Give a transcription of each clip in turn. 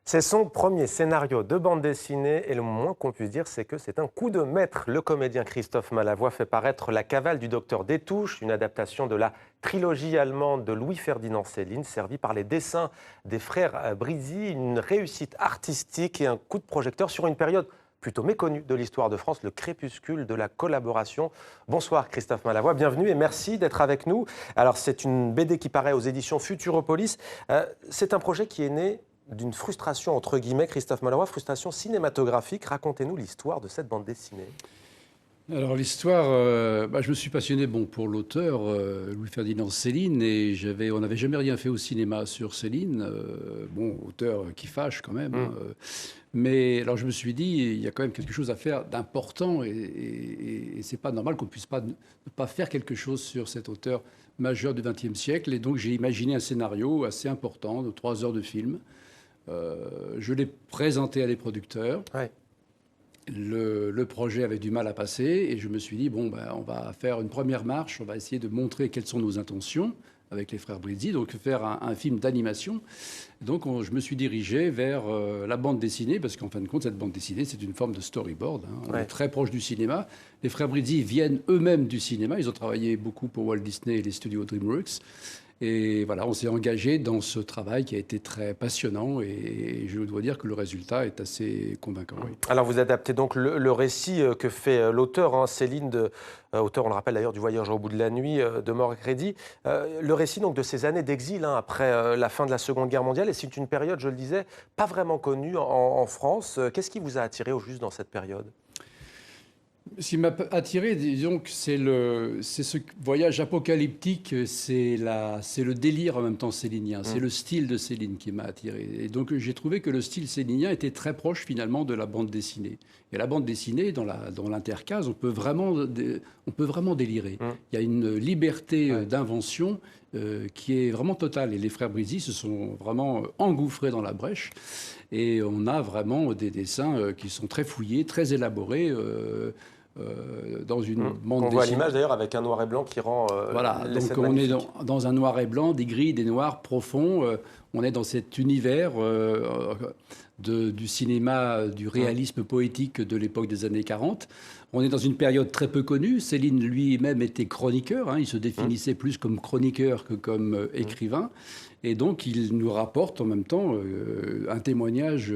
C'est son premier scénario de bande dessinée et le moins qu'on puisse dire, c'est que c'est un coup de maître. Le comédien Christophe Malavoie fait paraître La cavale du docteur Destouches, une adaptation de la trilogie allemande de Louis-Ferdinand Céline, servie par les dessins des frères Brizzi, une réussite artistique et un coup de projecteur sur une période plutôt méconnue de l'histoire de France, le crépuscule de la collaboration. Bonsoir Christophe Malavoie, bienvenue et merci d'être avec nous. Alors c'est une BD qui paraît aux éditions Futuropolis. C'est un projet qui est né d'une frustration, entre guillemets, Christophe Malavoie, frustration cinématographique. Racontez-nous l'histoire de cette bande dessinée. Alors l'histoire, je me suis passionné pour l'auteur Louis-Ferdinand Céline et on n'avait jamais rien fait au cinéma sur Céline, auteur qui fâche quand même. Mais alors je me suis dit, il y a quand même quelque chose à faire d'important et c'est pas normal qu'on puisse ne pas faire quelque chose sur cet auteur majeur du XXe siècle. Et donc j'ai imaginé un scénario assez important de 3 heures de film. Je l'ai présenté à des producteurs. Ouais. Le projet avait du mal à passer et je me suis dit, on va faire une première marche, on va essayer de montrer quelles sont nos intentions avec les frères Brizzi, donc faire un film d'animation. Donc je me suis dirigé vers la bande dessinée, parce qu'en fin de compte, cette bande dessinée, c'est une forme de storyboard. On est très proche du cinéma. Les frères Brizzi viennent eux-mêmes du cinéma. Ils ont travaillé beaucoup pour Walt Disney et les studios DreamWorks. Et voilà, on s'est engagé dans ce travail qui a été très passionnant et je dois dire que le résultat est assez convaincant. Oui. Alors vous adaptez donc le récit que fait l'auteur, Céline, auteur, on le rappelle d'ailleurs, du Voyage au bout de la nuit de Morcredi. Le récit donc de ces années d'exil après la fin de la Seconde Guerre mondiale. Et c'est une période, je le disais, pas vraiment connue en France. Qu'est-ce qui vous a attiré au juste dans cette période ? Ce qui m'a attiré, disons que c'est ce voyage apocalyptique, c'est le délire en même temps célinien, c'est le style de Céline qui m'a attiré. Et donc j'ai trouvé que le style célinien était très proche finalement de la bande dessinée. Et la bande dessinée, dans l'intercase, on peut vraiment délirer. Il y a une liberté d'invention qui est vraiment totale. Et les frères Brizzi se sont vraiment engouffrés dans la brèche. Et on a vraiment des dessins qui sont très fouillés, très élaborés. Dans une bande dessinée. On voit à l'image d'ailleurs avec un noir et blanc qui rend voilà, les donc scènes on magnifiques. est dans un noir et blanc, des gris, des noirs profonds. On est dans cet univers du cinéma, du réalisme poétique de l'époque des années 40. On est dans une période très peu connue. Céline lui-même était chroniqueur. Il se définissait plus comme chroniqueur que comme écrivain. Et donc, il nous rapporte en même temps un témoignage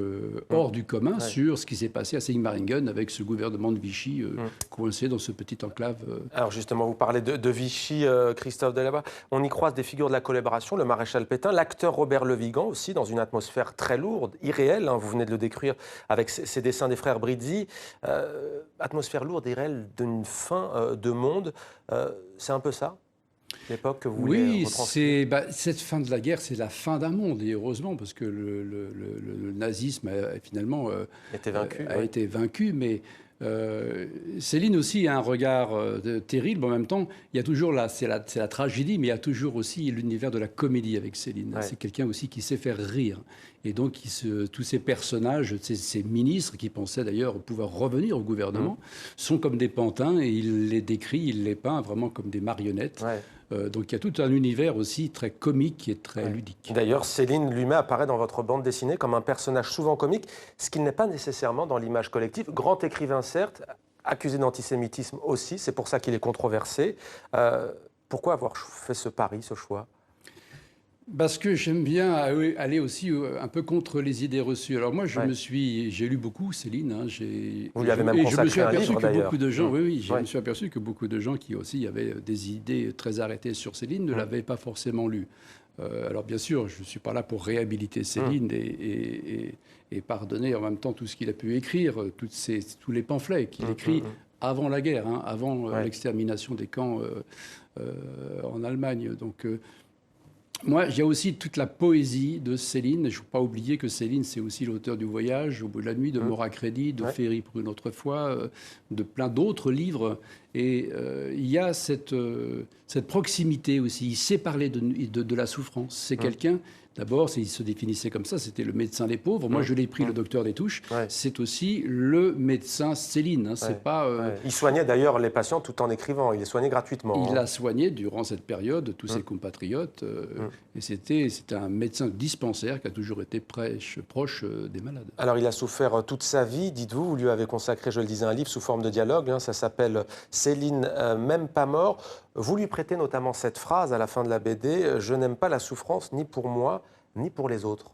hors du commun sur ce qui s'est passé à Sigmaringen avec ce gouvernement de Vichy coincé dans ce petit enclave. Alors justement, vous parlez de Vichy, Christophe Delabarre. On y croise des figures de la collaboration, le maréchal Pétain, l'acteur Robert Le Vigan aussi, dans une atmosphère très lourde, irréelle. Vous venez de le décrire avec ces dessins des frères Brizzi. Atmosphère lourde, irréelle d'une fin de monde. C'est un peu ça ? L'époque que vous voulez retranscrire. Oui, cette fin de la guerre, c'est la fin d'un monde, et heureusement, parce que le nazisme finalement a été vaincu, mais Céline aussi a un regard terrible. En même temps, il y a toujours c'est la tragédie, mais il y a toujours aussi l'univers de la comédie avec Céline. C'est quelqu'un aussi qui sait faire rire. Et donc, tous ces personnages, ces ministres qui pensaient d'ailleurs pouvoir revenir au gouvernement, sont comme des pantins et il les décrit, il les peint vraiment comme des marionnettes. Donc il y a tout un univers aussi très comique et très ludique. D'ailleurs, Céline lui-même apparaît dans votre bande dessinée comme un personnage souvent comique, ce qui n'est pas nécessairement dans l'image collective. Grand écrivain certes, accusé d'antisémitisme aussi, c'est pour ça qu'il est controversé. Pourquoi avoir fait ce pari, ce choix ? Parce que j'aime bien aller aussi un peu contre les idées reçues. Alors moi, j'ai lu beaucoup Céline. Vous lui avez même consacré un livre, d'ailleurs. Beaucoup de gens, je me suis aperçu que beaucoup de gens qui aussi avaient des idées très arrêtées sur Céline ne l'avaient pas forcément lu. Alors bien sûr, je ne suis pas là pour réhabiliter Céline et pardonner en même temps tout ce qu'il a pu écrire, tous les pamphlets qu'il écrit avant la guerre, avant l'extermination des camps en Allemagne. Donc moi, il y a aussi toute la poésie de Céline. Il ne faut pas oublier que Céline, c'est aussi l'auteur du Voyage au bout de la nuit, de Morcredi, de Ferry pour une autre fois, de plein d'autres livres. Et il y a cette proximité aussi. Il sait parler de la souffrance. C'est quelqu'un, d'abord, il se définissait comme ça, c'était le médecin des pauvres. Moi, je l'ai pris, le docteur des touches. C'est aussi le médecin Céline. Hein. C'est pas, Il soignait d'ailleurs les patients tout en écrivant. Il les soignait gratuitement. Il a soigné durant cette période tous ses compatriotes. Et c'était un médecin dispensaire qui a toujours été proche des malades. Alors, il a souffert toute sa vie, dites-vous. Vous lui avez consacré, je le disais, un livre sous forme de dialogue. Ça s'appelle « Céline, même pas mort ». Vous lui prêtez notamment cette phrase à la fin de la BD « Je n'aime pas la souffrance ni pour moi, ni pour les autres ».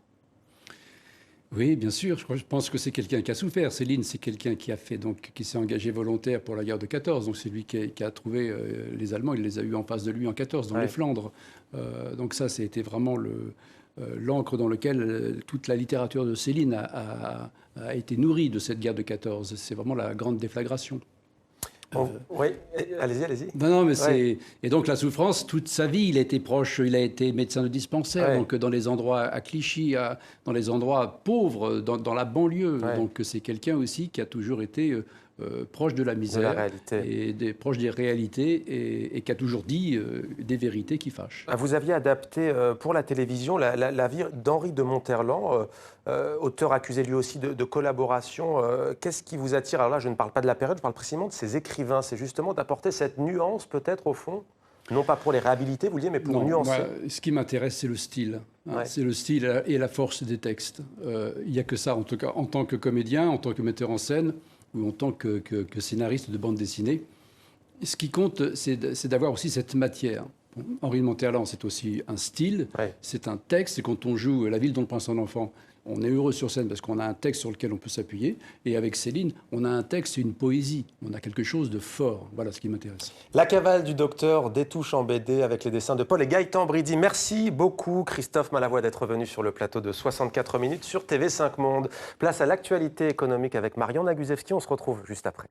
Oui, bien sûr. Je pense que c'est quelqu'un qui a souffert. Céline, c'est quelqu'un qui s'est engagé volontaire pour la guerre de 14. Donc c'est lui qui a trouvé les Allemands. Il les a eus en face de lui en 14, dans les Flandres. Donc ça, c'était vraiment l'encre dans lequel toute la littérature de Céline a été nourrie de cette guerre de 14. C'est vraiment la grande déflagration. Oui, allez-y. Non, mais c'est... Et donc la souffrance, toute sa vie, il a été proche, il a été médecin de dispensaire, donc dans les endroits à Clichy, dans les endroits pauvres, dans la banlieue. Donc c'est quelqu'un aussi qui a toujours été proche de la misère, de la réalité. Et proche des réalités, et qui a toujours dit des vérités qui fâchent. Vous aviez adapté pour la télévision la vie d'Henri de Monterland, auteur accusé lui aussi de collaboration. Qu'est-ce qui vous attire? Alors là, je ne parle pas de la période, je parle précisément de ses écrivains. C'est justement d'apporter cette nuance, peut-être, au fond, non pas pour les réhabiliter, vous le dites, mais pour nuancer. Moi, ce qui m'intéresse, c'est le style. C'est le style et la force des textes. Il n'y a que ça, en tout cas, en tant que comédien, en tant que metteur en scène, ou en tant que scénariste de bande dessinée. Ce qui compte, c'est d'avoir aussi cette matière. Henri de Monterland, c'est aussi un style, c'est un texte. Et quand on joue La ville dont le prince en enfant, on est heureux sur scène parce qu'on a un texte sur lequel on peut s'appuyer. Et avec Céline, on a un texte et une poésie. On a quelque chose de fort. Voilà ce qui m'intéresse. La cavale du docteur, des touches en BD avec les dessins de Paul et Gaëtan Bridy. Merci beaucoup, Christophe Malavoie, d'être venu sur le plateau de 64 minutes sur TV5 Monde. Place à l'actualité économique avec Marion Naguzewski. On se retrouve juste après.